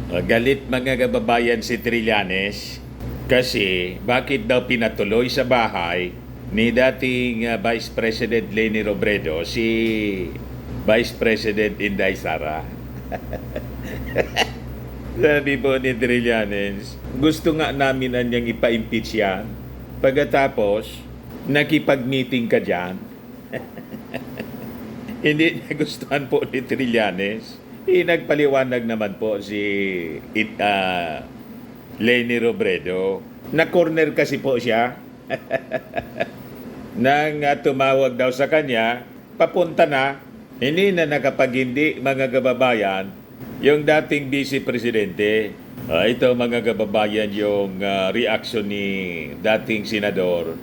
Galit mga kababayan si Trillanes kasi bakit daw pinatuloy sa bahay ni dating Vice President Leni Robredo si Vice President Inday Sara. Sabi po ni Trillanes, gusto nga namin anyang ipa-impeach yan. Pagkatapos, nakipag-meeting ka dyan. Hindi nagustuhan po ni Trillanes. Nagpaliwanag naman po si Leni Robredo. Na-corner kasi po siya. Nang tumawag daw sa kanya, papunta na. Hindi na nakapag-hindi mga kababayan yung dating Vice Presidente. Ito mga kababayan yung reaction ni dating Senador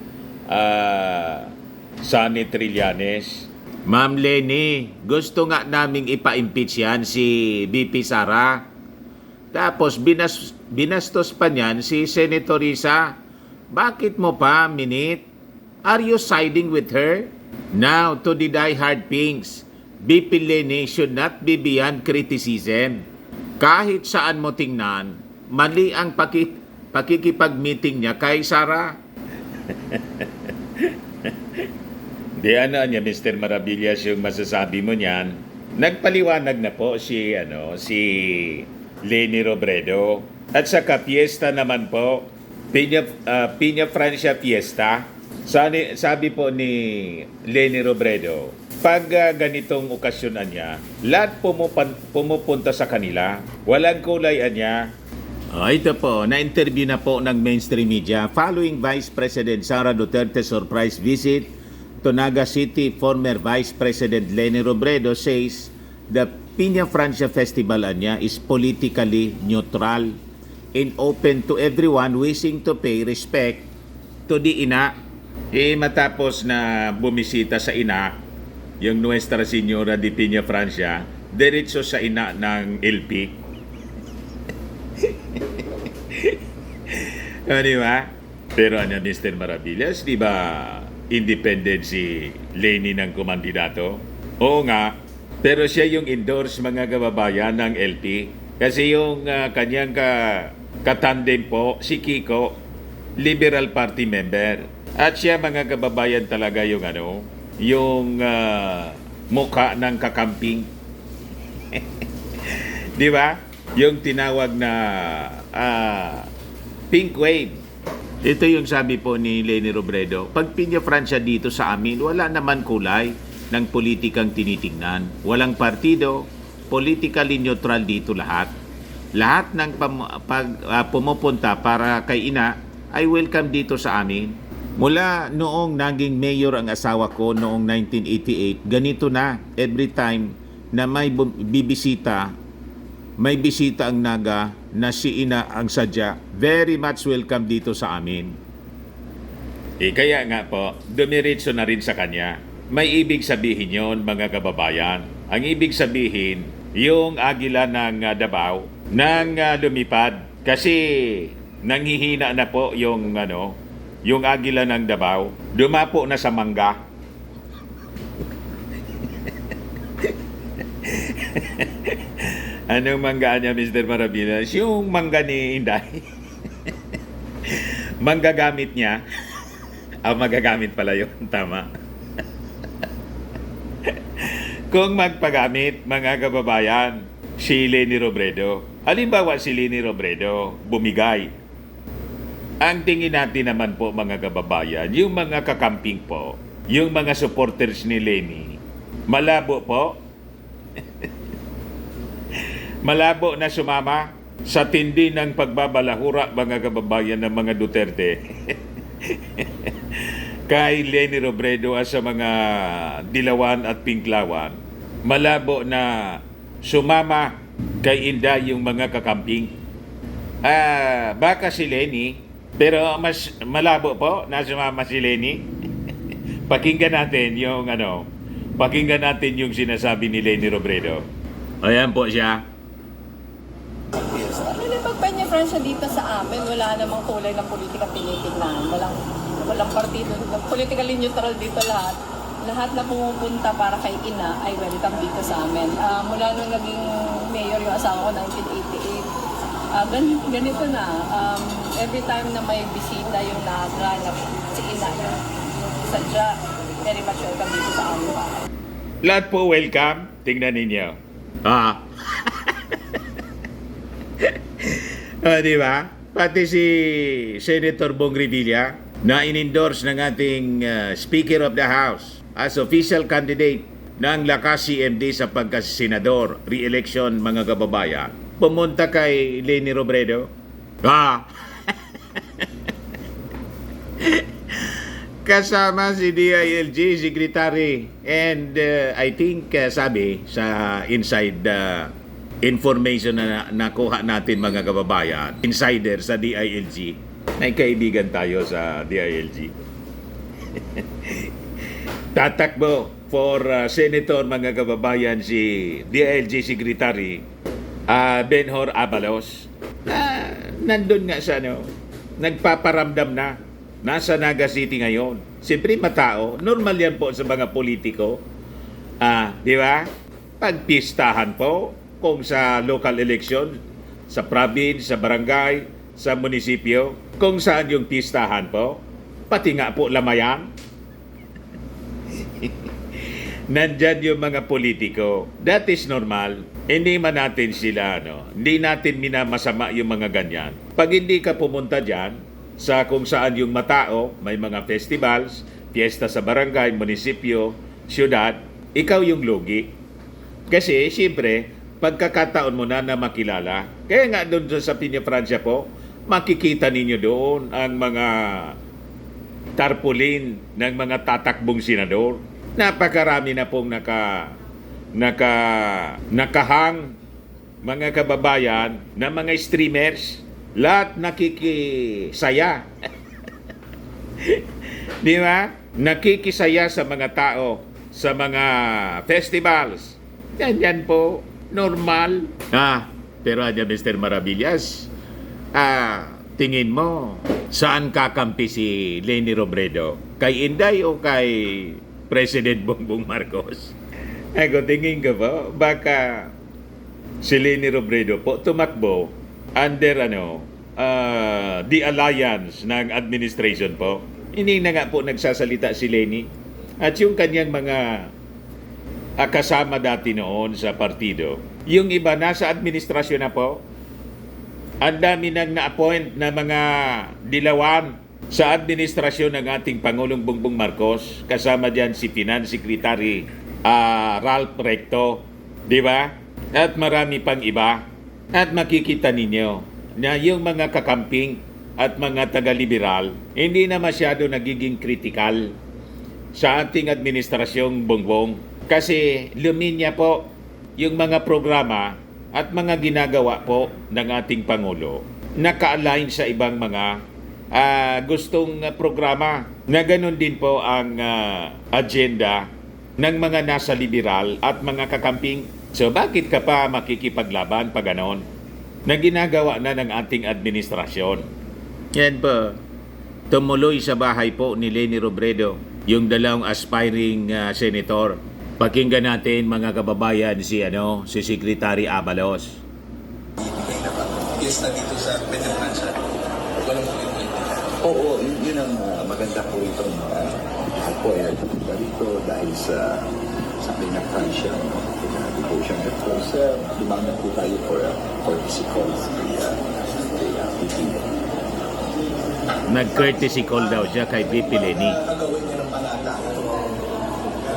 Sonny Trillanes. Ma'am Leni, gusto nga naming ipa-impeach yan si VP Sara. Tapos binastos pa niyan si Senator Risa. Bakit mo pa, Minute? Are you siding with her? Now, to the die-hard pinks, VP Leni should not be beyond criticism. Kahit saan mo tingnan, mali ang pakikipag-meeting niya kay Sara. Di ano niya, Mr. Maravillas, yung masasabi mo niyan. Nagpaliwanag na po si Leni Robredo. At sa Fiesta naman po, Piña Francia Fiesta. Sabi po ni Leni Robredo, pag ganitong okasyonan niya, lahat pumupunta sa kanila. Walang kulay niya. Ito po, na-interview na po ng mainstream media following Vice President Sara Duterte surprise visit to Naga City. Former Vice President Leni Robredo says the Piña Francia Festival niya is politically neutral and open to everyone wishing to pay respect to the ina. Matapos na bumisita sa ina, yung Nuestra Señora de Piña Francia, diretso sa ina ng LP. Di ba? Pero Mr. Maravillas, di ba independent si Leni ng kumandidato? Oo nga, pero siya yung endorse mga kababayan ng LP. Kasi yung kanyang katandem po, si Kiko, Liberal Party member. At siya mga kababayan talaga yung yung mukha ng kakamping. Di ba? Yung tinawag na pink wave. Ito yung sabi po ni Leni Robredo, pag Piña Francia dito sa amin, wala naman kulay ng politikang tinitingnan. Walang partido, politically neutral dito lahat. Lahat ng pumupunta para kay ina ay welcome dito sa amin. Mula noong naging mayor ang asawa ko noong 1988, ganito na every time na may bibisita, may bisita ang Naga na si ina ang sadya, very much welcome dito sa amin. Kaya nga po, dumiritso na rin sa kanya. May ibig sabihin yon mga kababayan. Ang ibig sabihin, yung agila ng Davao nang lumipad kasi nanghihina na po yung yung agila ng Davao, dumapo na sa mangga. Anong mangga niya, Mr. Maravillas? Yung mangga ni Inday. Manggagamit niya. Magagamit pala yun. Tama. Kung magpagamit, mga kababayan, si Leni Robredo. Halimbawa si Leni Robredo, bumigay. Ang tingin natin naman po mga kababayan, yung mga kakamping po, yung mga supporters ni Leni, malabo po. Malabo na sumama sa tindi ng pagbabalahura mga kababayan ng mga Duterte. Kay Leni Robredo at sa mga dilawan at pinklawan, malabo na sumama kay Inday yung mga kakamping. Baka si Leni, pero mas malabo po na sumama si Leni. Pakinggan natin yung pakinggan natin yung sinasabi ni Leni Robredo. Ayan po siya. Pag Piña Francia dito sa amin, wala namang kulay ng politika tinitingnan. Walang partido. Politically neutral dito lahat. Lahat na pumupunta para kay ina ay welcome dito sa amin. Mula nung naging mayor yung asawa ko, 1988, Ganito na, every time na may bisita yung naghanap, si ina yung sadya, very much welcome dito sa amin. Lahat po welcome. Tingnan ninyo. Di ba? Pati si Senator Bong Revilla na in-endorse ng ating Speaker of the House as official candidate ng Lakas CMD sa pagkasenador, re-election mga kababayan. Pumunta kay Leni Robredo. Kasama si DILG Secretary and I think sabi sa inside information na nakuha natin mga kababayan, insider sa DILG, may kaibigan tayo sa DILG. Tatakbo for Senator mga kababayan si DILG Secretary Benhur Abalos. Nandun nga sa nagpaparamdam na. Nasa Naga City ngayon. Siyempre matao, normal yan po sa mga politiko. Di ba? Pagpistahan po kung sa local election, sa province, sa barangay, sa munisipyo, kung saan yung pistahan po, pati nga po lamayan. Nandyan yung mga politiko. That is normal. Hindi man natin sila, hindi natin minamasama yung mga ganyan. Pag hindi ka pumunta dyan, sa kung saan yung matao, may mga festivals, fiesta sa barangay, munisipyo, syudad, ikaw yung lugi. Kasi, siyempre, pagkakataon mo na makilala. Kaya nga doon sa Piña Francia po, makikita ninyo doon ang mga tarpaulin ng mga tatakbong senador. Napakarami na pong nakahang mga kababayan na mga streamers. Lahat nakikisaya. Di ba? Nakikisaya sa mga tao, sa mga festivals. Yan po, normal. Pero Mr. Maravillas, tingin mo, saan kakampi si Leni Robredo? Kay Inday o kay President Bongbong Marcos? Ako, tingin ko po, baka si Leni Robredo po tumakbo under the alliance ng administration po. Hindi na nga po nagsasalita si Leni. At yung kanyang mga kasama dati noon sa partido, yung iba nasa administrasyon na po. Ang dami nang na-appoint na mga dilawan sa administrasyon ng ating Pangulong Bongbong Marcos. Kasama dyan si Finance Secretary Ralph Recto. Di ba? At marami pang iba. At makikita ninyo na yung mga kakamping at mga taga-liberal hindi na masyado nagiging kritikal sa ating administrasyong Bongbong. Kasi luminya po yung mga programa at mga ginagawa po ng ating Pangulo naka-align sa ibang mga gustong programa na ganun din po ang agenda ng mga nasa liberal at mga kakamping. So bakit ka pa makikipaglaban pa ganon na ginagawa na ng ating administrasyon? Yan po. Tumuloy sa bahay po ni Leni Robredo yung dalawang aspiring senator. Pakinggan natin mga kababayan si Secretary Abalos. Yes, na dito sa Piña Francia. Walang ulit. Oo, yun ang maganda po itong po dito dahil sa Piña Francia, devotion. Of course, lumaman po tayo for courtesy calls kay VP. Nag-courtesy call daw siya kay VP Leni. Nagawin niya ng panata.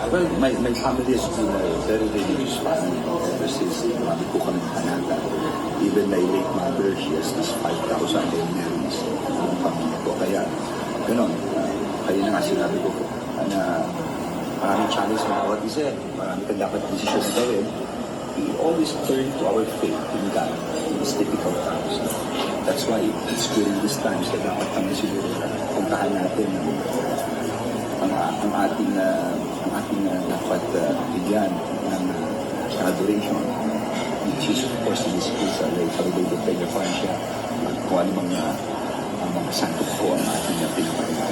Well, my family has been a very religious family ever since marami po kami panata. Even my late mother, she has this 5,000 memories ng pamilya ko. Kaya, gano'n, kaya na nga sinabi ko na maraming challenge na bawat isa. Marami kang dapat desisyon na gawin. We always turn to our faith in God in these difficult times. That's why it's during these times na dapat kami siguro puntahan natin ang ating dapat bigyan ng adoration, which is of course in this case sa Lord of Piña Francia at kung ano mga santo po ang ating pinapalala.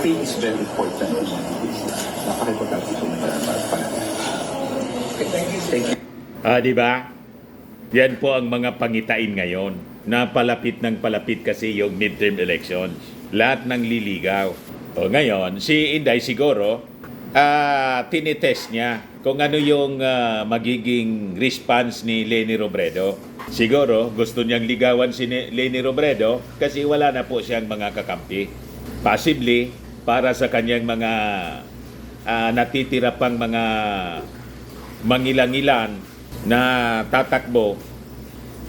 Faith is very important in mga cases. Napaka-importante itong panahon. Thank you. Di ba? Yan po ang mga pangitain ngayon. Napalapit ng palapit kasi yung midterm elections. Lahat ng liligaw. O ngayon, si Inday siguro, tinitest niya kung ano yung magiging response ni Leni Robredo. Siguro, gusto niyang ligawan si Leni Robredo kasi wala na po siyang mga kakampi. Possibly, para sa kanyang mga natitira pang mga mangilang-ilan na tatakbo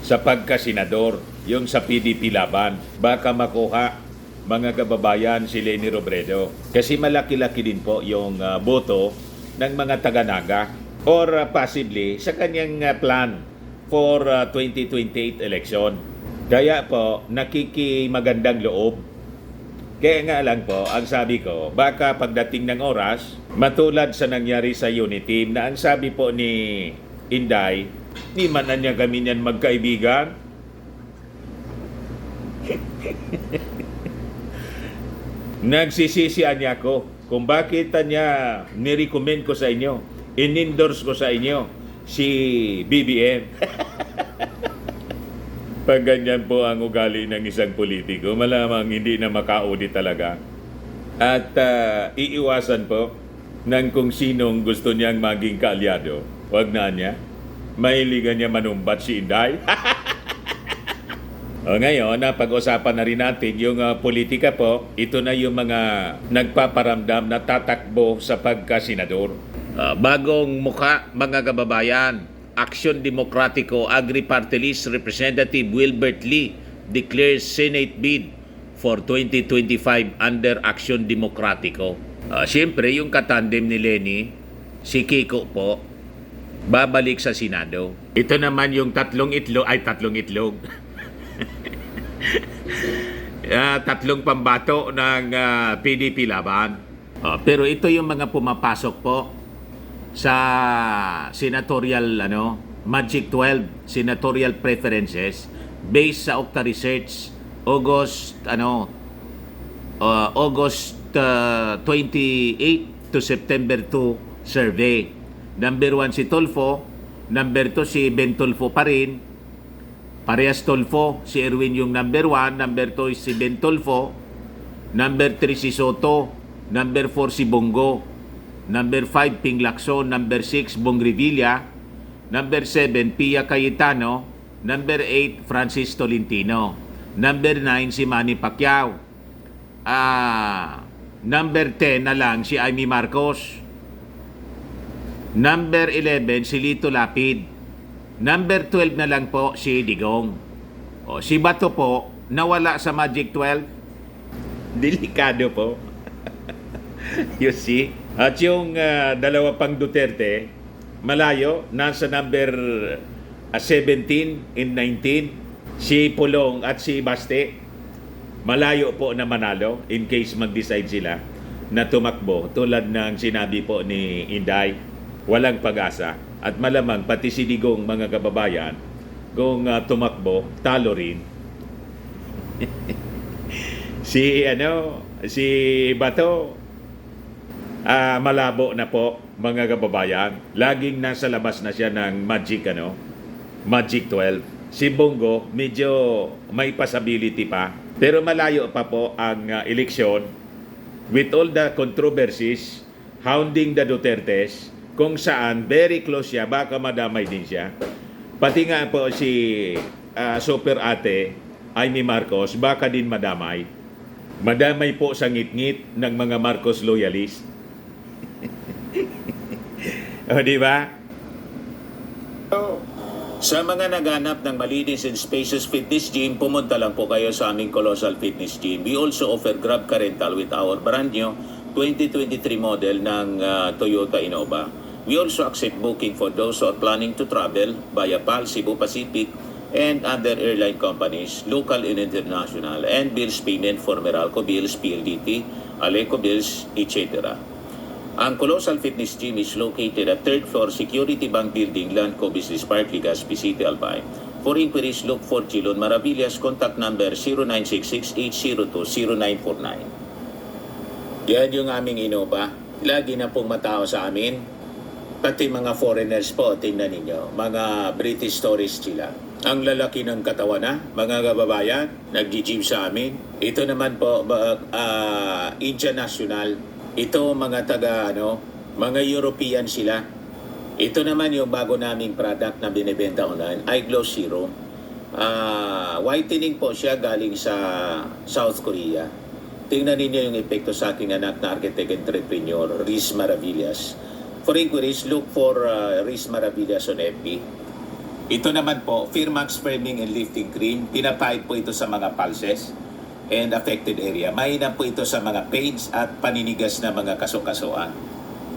sa pagkasenador, yung sa PDP laban. Baka makuha, mga kababayan, si Leni Robredo. Kasi malaki-laki din po yung boto ng mga taga-Naga or possibly sa kanyang plan for 2028 election. Kaya po, nakikimagandang loob. Kaya nga lang po, ang sabi ko, baka pagdating ng oras, matulad sa nangyari sa Uniteam na ang sabi po ni Inday, di man na niya kami niyan magkaibigan. Nagsisisian niya ako kung bakit niya nirecommend ko sa inyo, in-endorse ko sa inyo si BBM. Pag ganyan po ang ugali ng isang politiko, malamang hindi na makaudi talaga. At iiwasan po ng kung sinong gusto niyang maging kaalyado. Huwag na niya. Mahiligan niya manumbat si Inday. O ngayon, pag-usapan na rin natin yung politika po. Ito na yung mga nagpaparamdam na tatakbo sa pagkasenador. Bagong mukha, mga kababayan. Aksyon Demokratiko Agri-Party List Representative Wilbert Lee declares Senate bid for 2025 under Aksyon Demokratiko. Siyempre, yung katandem ni Leni, si Kiko po, babalik sa Senado. Ito naman yung tatlong itlog. Tatlong pambato ng PDP laban. Pero ito yung mga pumapasok po sa senatorial Magic 12 senatorial preferences based sa Okta Research August 28 to September 2 survey. Number 1 si Tulfo, number 2 si Ben Tulfo pa rin. Parehas Tulfo, si Erwin yung number 1, number 2 si Ben Tulfo, number 3 si Soto, number 4 si Bongo, number 5 Ping Lacson, number 6 Bong Revilla, number 7 Pia Cayetano, number 8 Francis Tolentino, number 9 si Manny Pacquiao, number 10 na lang si Amy Marcos, number 11 si Lito Lapid, number 12 na lang po si Digong. Si Bato po nawala sa Magic 12. Delikado po. You see? At yung dalawa pang Duterte, malayo, nasa number 17 and 19. Si Pulong at si Baste, malayo po na manalo in case mag-decide sila na tumakbo. Tulad ng sinabi po ni Inday, walang pag-asa. At malamang pati si Digong, mga kababayan, kung tumakbo, talo rin. si Bato, malabo na po, mga kababayan. Laging nasa labas na siya ng Magic 12. Si Bongo, medyo may possibility pa. Pero malayo pa po ang eleksyon with all the controversies hounding the Dutertes, kung saan very close siya, baka madamay din siya. Pati nga po si Super Ate Amy Marcos, baka din madamay. Madamay po sa ngit-ngit ng mga Marcos loyalist. O, di ba? Sa mga naghanap ng malinis and spacious fitness gym, pumunta lang po kayo sa aming Colossal Fitness Gym. We also offer Grab Car Rental with our brand new 2023 model ng Toyota Innova. We also accept booking for those who are planning to travel via PAL, Cebu Pacific, and other airline companies, local and international, and bills payment for Meralco Bills, PLDT, Aleco Bills, etc. Ang Colossal Fitness Gym is located at 3rd floor Security Bank Building, Landco Business Park, Legazpi City, Albay. For inquiries, look for Chilon Maravillas. Contact number 0966-802-0949. Yan yung aming Innova. Lagi na pong matao sa amin. Pati mga foreigners po, tingnan ninyo, mga British tourist sila. Ang lalaki ng katawan na, mga kababayan, nag-gym sa amin. Ito naman po, Indian National. Ito mga mga European sila. Ito naman yung bago naming product na binibenta online, Eye Glow Serum. Whitening po siya galing sa South Korea. Tingnan ninyo yung epekto sa aking anak na architect entrepreneur, Riz Maravillas. For inquiries, look for Riz Maravillas on FB. Ito naman po, Firmax Firming and Lifting Cream. Pinapahid po ito sa mga pulses and affected area. Mahina po ito sa mga pains at paninigas na mga kasukasuan.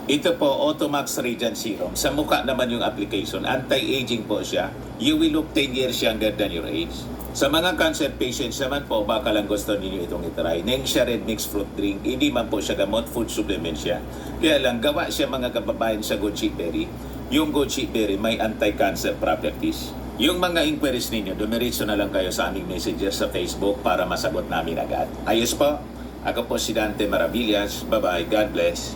Ito po, Automax Radiant Serum. Sa mukha naman yung application. Anti-aging po siya. You will look 10 years younger than your age. Sa mga cancer patients naman po, baka lang gusto ninyo itong itry. Nengxia Red Mixed Fruit Drink. Hindi man po siya gamot, food supplement siya. Kaya lang, gawa siya mga kababayan sa goji berry. Yung goji berry may anti-cancer properties. Yung mga inquiries ninyo, dumiritso na lang kayo sa aming messages sa Facebook para masagot namin agad. Ayos po. Ako po si Dante Maravillas. Bye-bye. God bless.